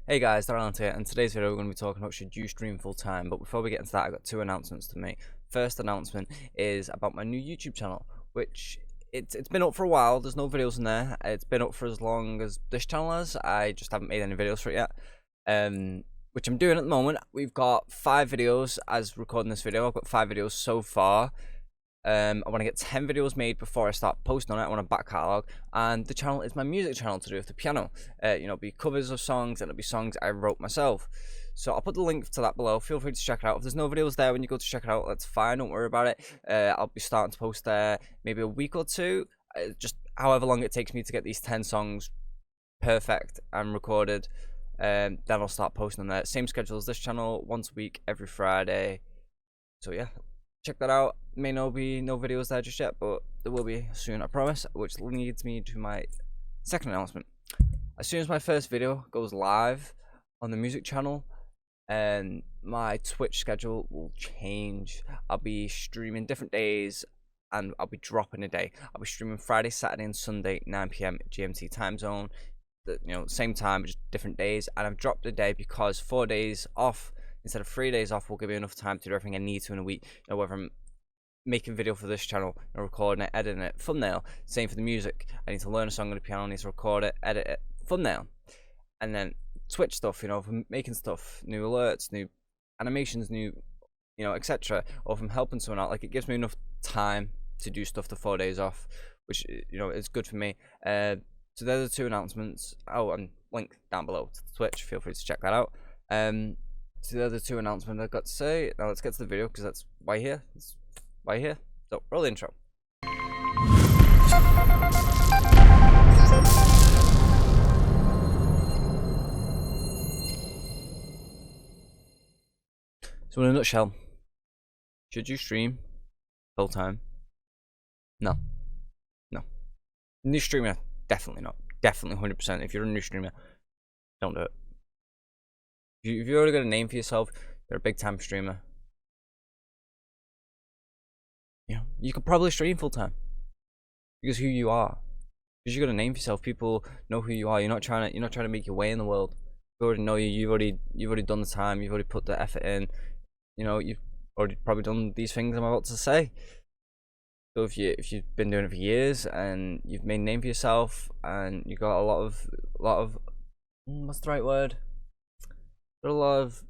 Hey guys, Darrell here. In today's video we're going to be talking about should you stream full time, but before we get into that I've got two announcements to make. First announcement is about my new YouTube channel, which it's been up for a while. There's no videos in there. It's been up for as long as this channel has. I just haven't made any videos for it yet, which I'm doing at the moment. We've got 5 videos as recording this video. I've got 5 videos so far. I want to get 10 videos made before I start posting on it. I want a back catalogue, and the channel is my music channel to do with the piano. It'll be covers of songs, and it'll be songs I wrote myself. So I'll put the link to that below. Feel free to check it out. If there's no videos there when you go to check it out, that's fine. Don't worry about it. I'll be starting to post there maybe a week or two, just however long it takes me to get these 10 songs perfect and recorded. Then I'll start posting on there. Same schedule as this channel, once a week, every Friday. So yeah, check that out. May not be no videos there just yet, but there will be soon, I promise. Which leads me to my second announcement. As soon as my first video goes live on the music channel, and my Twitch schedule will change. I'll be streaming different days, and I'll be dropping a day. I'll be streaming Friday, Saturday, and Sunday, 9 PM GMT time zone. Same time, just different days. And I've dropped a day because 4 days off instead of 3 days off will give me enough time to do everything I need to in a week. Whether I'm making video for this channel, recording it, editing it, thumbnail. Same for the music. I need to learn a song on the piano, I need to record it, edit it, thumbnail. And then Twitch stuff, for making stuff, new alerts, new animations, new, etc. Or from helping someone out. Like, it gives me enough time to do stuff the 4 days off, which, is good for me. So there's the 2 announcements. Oh, and link down below to Twitch. Feel free to check that out. So the other 2 announcements I've got to say. Now let's get to the video, because that's why here. That's why here. So roll the intro. So in a nutshell, should you stream full time? No. New streamer, definitely not. Definitely 100%. If you're a new streamer, don't do it. If you've already got a name for yourself, you're a big time streamer. You could probably stream full time because who you are. Because you got a name for yourself, people know who you are. You're not trying to make your way in the world. They already know you. You've already done the time. You've already put the effort in. You've already probably done these things I'm about to say. So if you've been doing it for years and you've made a name for yourself and you got a lot of what's the right word? Got a lot of,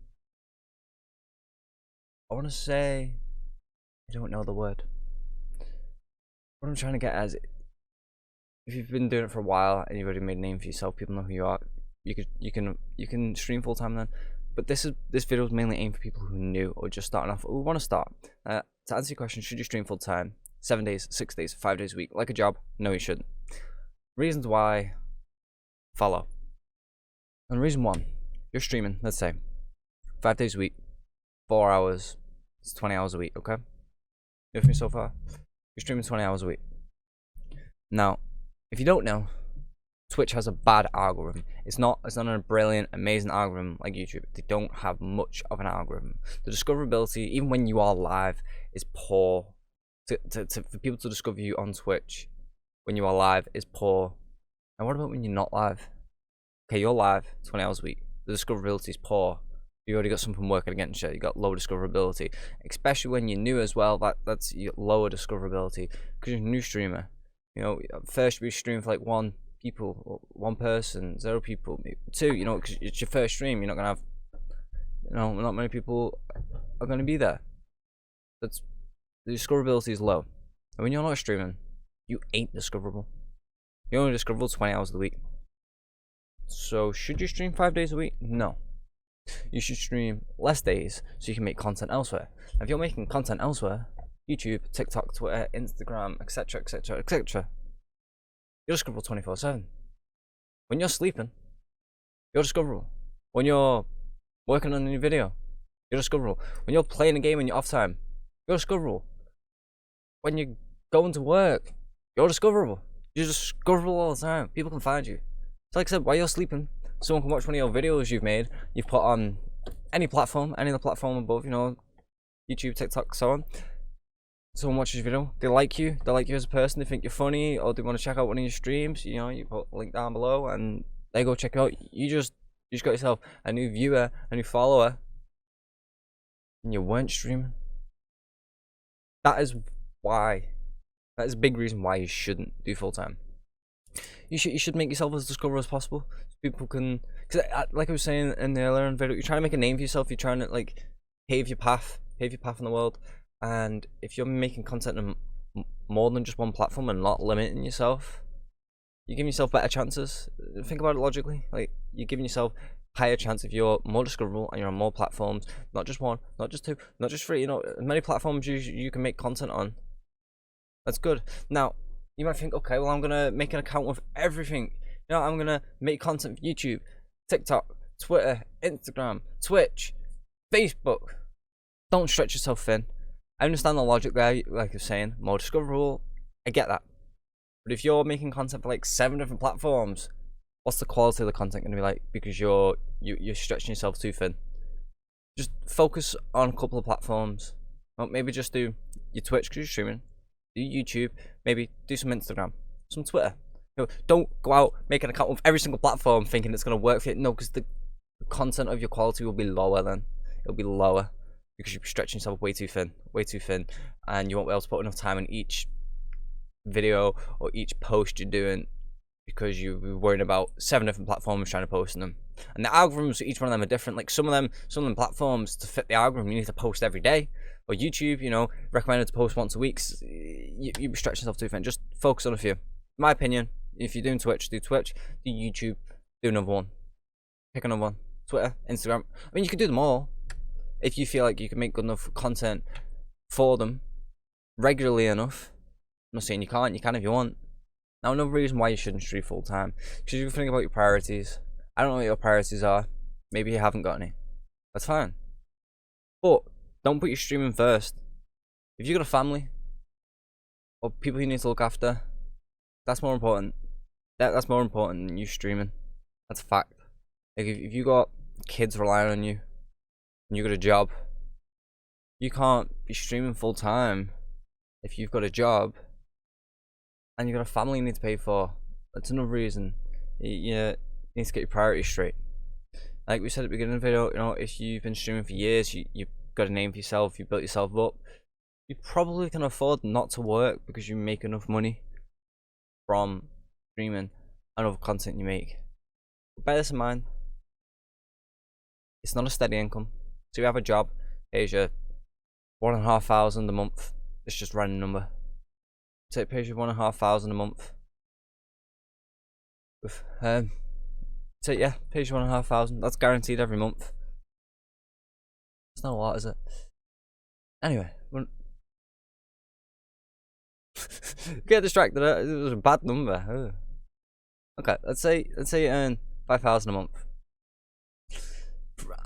I want to say, I don't know the word. What I'm trying to get at is, if you've been doing it for a while and you've already made a name for yourself, people know who you are. You can stream full time then. But this video is mainly aimed for people who are new or just starting off or want to start. To answer your question, should you stream full time? 7 days, 6 days, 5 days a week, like a job? No, you shouldn't. Reasons why follow. And reason 1, you're streaming, let's say, 5 days a week, 4 hours, it's 20 hours a week, okay? You with me so far? You're streaming 20 hours a week. Now, if you don't know, Twitch has a bad algorithm. It's not a brilliant, amazing algorithm like YouTube. They don't have much of an algorithm. The discoverability, even when you are live, is poor. For people to discover you on Twitch when you are live is poor. And what about when you're not live? Okay, you're live 20 hours a week. The discoverability is poor. You already got something working against you. You got low discoverability, especially when you're new as well. That's your lower discoverability because you're a new streamer. First you stream for like 1 person, 0 people, 2. Because it's your first stream. You're not gonna have, not many people are gonna be there. The discoverability is low, and when you're not streaming, you ain't discoverable. You're only discoverable 20 hours a week. So should you stream 5 days a week? No. You should stream less days so you can make content elsewhere. If you're making content elsewhere, YouTube, TikTok, Twitter, Instagram, etc, you're discoverable 24/7. When you're sleeping, you're discoverable. When you're working on a new video, you're discoverable. When you're playing a game in your off time, you're discoverable. When you're going to work, you're discoverable. You're discoverable all the time. People can find you. So like I said, while you're sleeping, someone can watch one of your videos you've put on any platform, any of the platform above, YouTube, TikTok, so on. Someone watches your video, they like you as a person, they think you're funny, or they want to check out one of your streams, you put a link down below and they go check it out. You're You just got yourself a new viewer, a new follower, and you weren't streaming. That is why. That is a big reason why you shouldn't do full time. You should make yourself as discoverable as possible. So people can, because like I was saying in the earlier video, you're trying to make a name for yourself. You're trying to like pave your path in the world. And if you're making content on more than just one platform and not limiting yourself, you're giving yourself better chances. Think about it logically. Like, you're giving yourself higher chance if you're more discoverable and you're on more platforms, not just one, not just two, not just three. You know, as many platforms you can make content on. That's good. Now, you might think, okay, well, I'm gonna make an account with everything. You know, I'm gonna make content for YouTube, TikTok, Twitter, Instagram, Twitch, Facebook. Don't stretch yourself thin. I understand the logic there, like you're saying, more discoverable. I get that. But if you're making content for like 7 different platforms, what's the quality of the content gonna be like? Because you're stretching yourself too thin. Just focus on a couple of platforms. Well, maybe just do your Twitch because you're streaming. Do YouTube, maybe do some Instagram, some Twitter. You know, don't go out making an account with every single platform thinking it's gonna work for you. No, because the content of your quality will be lower then. It'll be lower because you'll be stretching yourself way too thin, and you won't be able to put enough time in each video or each post you're doing because you're worrying about 7 different platforms trying to post in them. And the algorithms for each one of them are different. Like some of them platforms, to fit the algorithm, you need to post every day. Or YouTube, you know, recommended to post once a week. You'd be stretching yourself too thin. Just focus on a few. In my opinion, if you're doing Twitch, do Twitch. Do YouTube, do another one. Pick another one. Twitter, Instagram. I mean, you can do them all if you feel like you can make good enough content for them regularly enough. I'm not saying you can't. You can if you want. Now, another reason why you shouldn't stream full time, because you think about your priorities. I don't know what your priorities are. Maybe you haven't got any. That's fine. But don't put your streaming first. If you've got a family or people you need to look after, that's more important. That's more important than you streaming. That's a fact. Like if you got kids relying on you and you got a job, you can't be streaming full time if you've got a job and you've got a family you need to pay for. That's another reason. You need to get your priorities straight. Like we said at the beginning of the video, you know, if you've been streaming for years, you've got a name for yourself, you built yourself up, you probably can afford not to work because you make enough money from streaming and other content you make. But bear this in mind, it's not a steady income. So you have a job, pays you $1,500 a month. It's just a random number. So it pays you $1,500 a month. So yeah, pays you $1,500. That's guaranteed every month. It's not a lot, is it? Anyway, get distracted. It was a bad number. Ugh. Okay, let's say you earn $5,000 a month.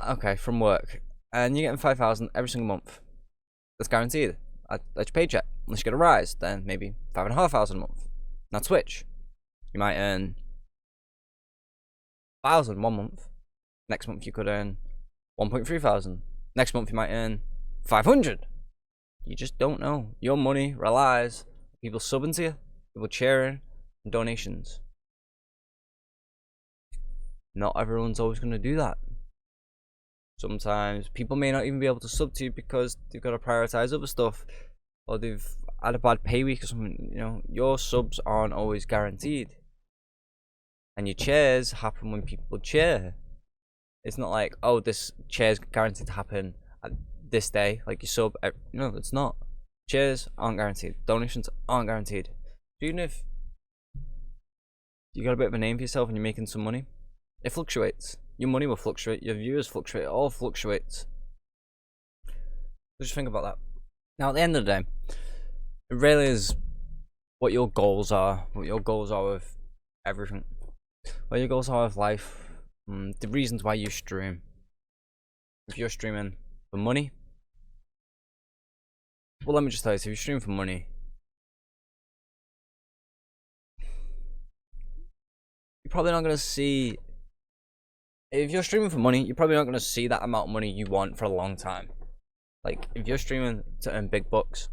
Okay, from work, and you're getting $5,000 every single month. That's guaranteed. That's your paycheck. Unless you get a rise, then maybe $5,500 a month. Now Twitch, you might earn $1,000 one month. Next month you could earn $1,300. Next month you might earn $500. You just don't know. Your money relies on people subbing to you, people cheering, and donations. Not everyone's always going to do that. Sometimes people may not even be able to sub to you because they've got to prioritize other stuff, or they've had a bad pay week or something. You know, your subs aren't always guaranteed, and your cheers happen when people cheer. It's not like, oh, this chair's guaranteed to happen at this day, like your sub. No, it's not. Cheers aren't guaranteed. Donations aren't guaranteed. Even if you got a bit of a name for yourself and you're making some money, it fluctuates. Your money will fluctuate. Your viewers fluctuate. It all fluctuates. Just think about that. Now, at the end of the day, it really is what your goals are. What your goals are with everything. What your goals are with life. The reasons why you stream. If you're streaming for money, well, let me just tell you, if you're streaming for money, you're probably not going to see. If you're streaming for money, you're probably not going to see that amount of money you want for a long time. Like, if you're streaming to earn big bucks,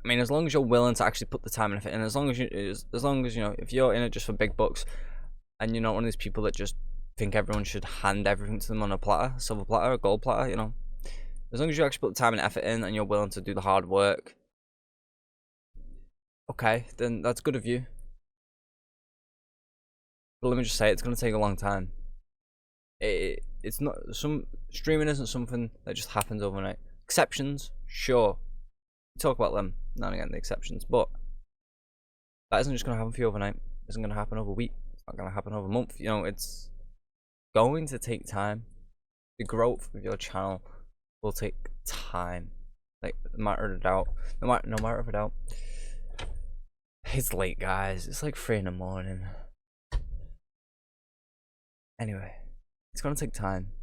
I mean, as long as you're willing to actually put the time and effort in, as long as you know, if you're in it just for big bucks, and you're not one of these people that just think everyone should hand everything to them on a platter, a silver platter, a gold platter, you know. As long as you actually put the time and effort in and you're willing to do the hard work, okay, then that's good of you. But let me just say, it's going to take a long time. It's not, streaming isn't something that just happens overnight. Exceptions, sure. We talk about them now and again, the exceptions, but that isn't just going to happen for you overnight. It isn't going to happen over a week. It's not going to happen over a month. You know, it's going to take time. The growth of your channel will take time. Like, no matter of a doubt. No matter of a doubt. It's late, guys. It's like 3 in the morning. Anyway, it's gonna take time.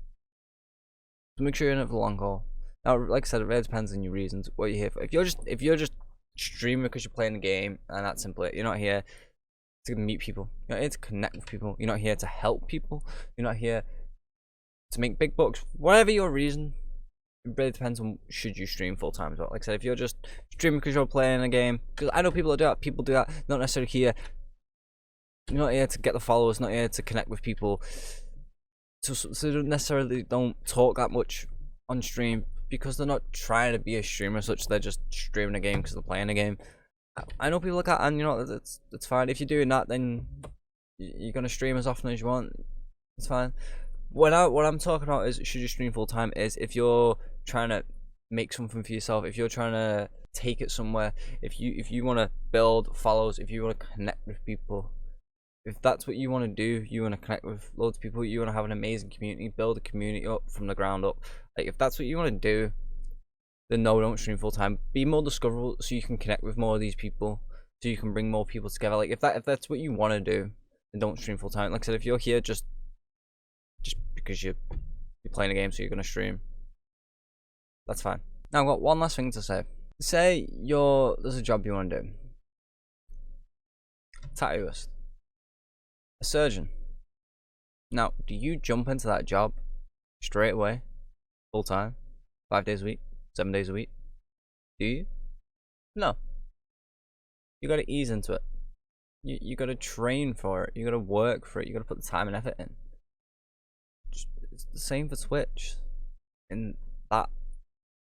So make sure you're in it for the long haul. Now, like I said, it really depends on your reasons, what you're here for. If you're just streaming because you're playing a game and that's simply it, you're not here to meet people. You're not here to connect with people. You're not here to help people. You're not here to make big bucks. Whatever your reason, it really depends on should you stream full time as well. Like I said, if you're just streaming because you're playing a game, because I know people that do that. People do that. Not necessarily here. You're not here to get the followers. Not here to connect with people. So they don't necessarily don't talk that much on stream because they're not trying to be a streamer as such. They're just streaming a game because they're playing a game. I know people like that, and you know that's fine. If you're doing that, then you're gonna stream as often as you want. It's fine. What I'm talking about is should you stream full time is if you're trying to make something for yourself, if you're trying to take it somewhere, if you want to build follows, if you want to connect with people, if that's what you want to do, you want to connect with loads of people, you want to have an amazing community, build a community up from the ground up. Like if that's what you want to do, then no, don't stream full time. Be more discoverable so you can connect with more of these people, so you can bring more people together. Like if that's what you want to do, then don't stream full time. Like I said, if you're here just because you're playing a game, so you're gonna stream, that's fine. Now I've got one last thing to say. Say there's a job you want to do. Tattooist, a surgeon. Now, do you jump into that job straight away, full time, 5 days a week, 7 days a week? Do you? No. You gotta ease into it. You gotta train for it. You gotta work for it. You gotta put the time and effort in. It's the same for Twitch, in that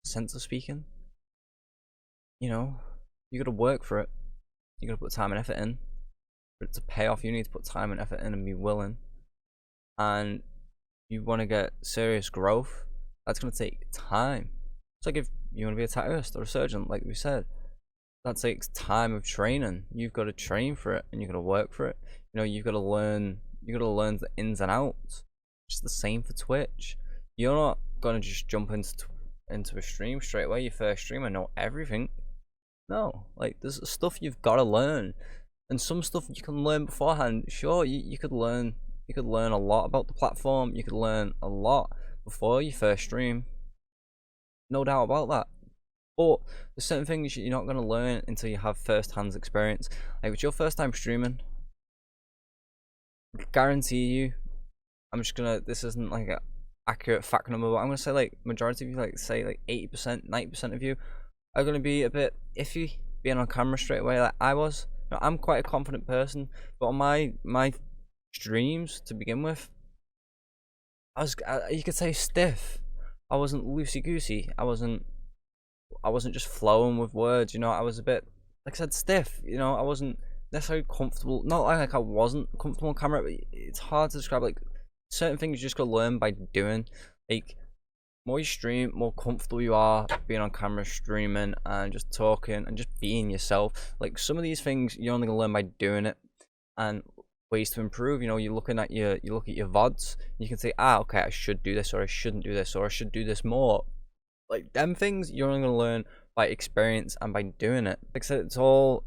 sense of speaking. You know, you gotta work for it. You gotta put time and effort in. For it to pay off, you need to put time and effort in and be willing. And you want to get serious growth, that's gonna take time. It's like if you want to be a tattooist or a surgeon, like we said, that takes time of training. You've got to train for it, and you've got to work for it. You know, you've got to learn. You've got to learn the ins and outs. It's the same for Twitch. You're not gonna just jump into a stream straight away. Your first stream and know everything. No, like there's stuff you've got to learn, and some stuff you can learn beforehand. Sure, you could learn. You could learn a lot about the platform. You could learn a lot before your first stream. No doubt about that. But there's certain things you're not gonna learn until you have first-hand experience. Like with your first time streaming, I guarantee you, I'm just gonna, this isn't like an accurate fact number, but I'm gonna say like majority of you, like say like 80%, 90% of you are gonna be a bit iffy being on camera straight away like I was. Now, I'm quite a confident person, but on my streams to begin with, you could say stiff. I wasn't loosey goosey. I wasn't just flowing with words, you know. I was a bit, like I said, stiff, you know. I wasn't necessarily comfortable. Not like I wasn't comfortable on camera, but it's hard to describe. Like certain things you just gotta learn by doing. Like more you stream, more comfortable you are being on camera, streaming and just talking and just being yourself. Like some of these things you're only gonna learn by doing it, and ways to improve. You know, you look at your VODs, you can say, okay, I should do this, or I shouldn't do this, or I should do this more. Like them things you're only gonna learn by experience and by doing it. Like I said, it's all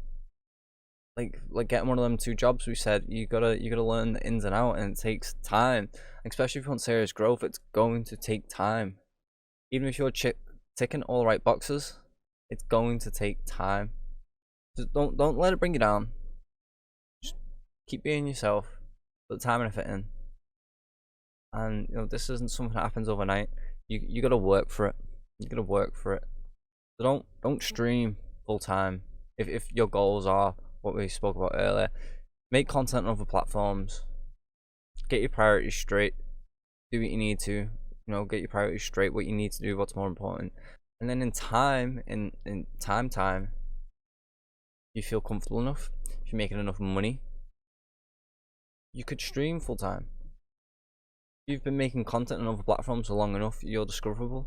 like getting one of them 2 jobs we said. You gotta learn the ins and outs, and it takes time. Especially if you want serious growth, it's going to take time. Even if you're ticking all the right boxes, it's going to take time. Just don't let it bring you down. Just keep being yourself, put the time and effort in. And you know, this isn't something that happens overnight. You gotta work for it. You gotta work for it. So don't stream full time if your goals are what we spoke about earlier. Make content on other platforms. Get your priorities straight. Do what you need to. Get your priorities straight. What you need to do. What's more important. And then in time, you feel comfortable enough. If you're making enough money, you could stream full time. You've been making content on other platforms for long enough. You're discoverable,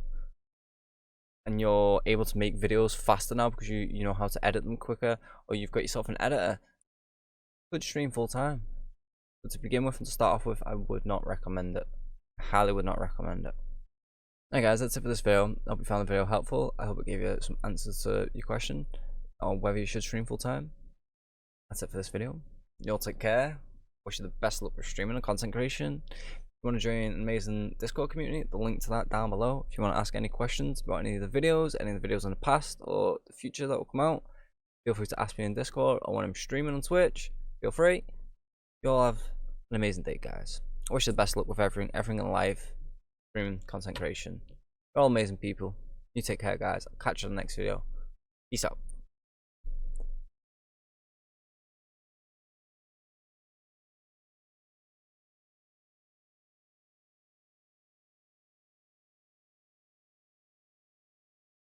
and you're able to make videos faster now because you know how to edit them quicker, or you've got yourself an editor. You could stream full time. But to begin with and to start off with, I would not recommend it. I highly would not recommend it. Hey guys, that's it for this video. I hope you found the video helpful. I hope it gave you some answers to your question on whether you should stream full time. That's it for this video. Y'all take care. Wish you the best luck with streaming and content creation. If you want to join an amazing Discord community, the link to that down below. If you want to ask any questions about any of the videos in the past or the future that will come out, feel free to ask me in Discord, or when I'm streaming on Twitch, feel free. You all have an amazing day, guys. I wish you the best luck with everything in life, streaming, content creation. You're all amazing people. You take care, guys. I'll catch you in the next video. Peace out.